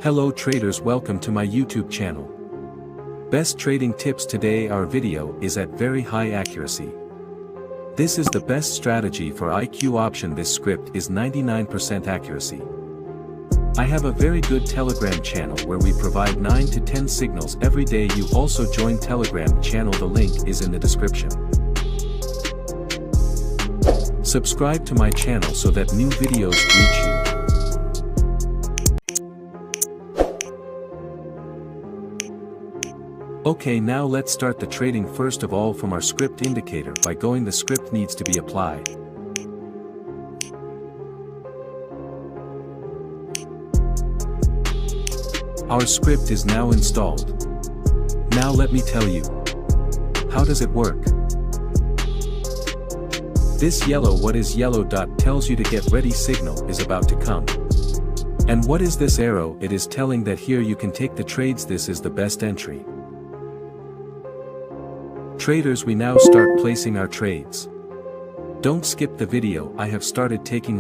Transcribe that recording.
Hello traders, welcome to my YouTube channel. Best trading tips. Today our video is at very high accuracy. This is the best strategy for IQ option. This script is 99% accuracy. I have a very good Telegram channel where we provide 9 to 10 signals every day. You also join Telegram channel, the link is in the description. Subscribe to my channel so that new videos reach you. Okay, now let's start the trading. First of all, from our script indicator, by going the script needs to be applied. Our script is now installed. Now let me tell you. How does it work? This yellow, what is yellow dot, tells you to get ready, signal is about to come. And what is this arrow? It is telling that here you can take the trades. This is the best entry. Traders, we now start placing our trades. Don't skip the video. I have started taking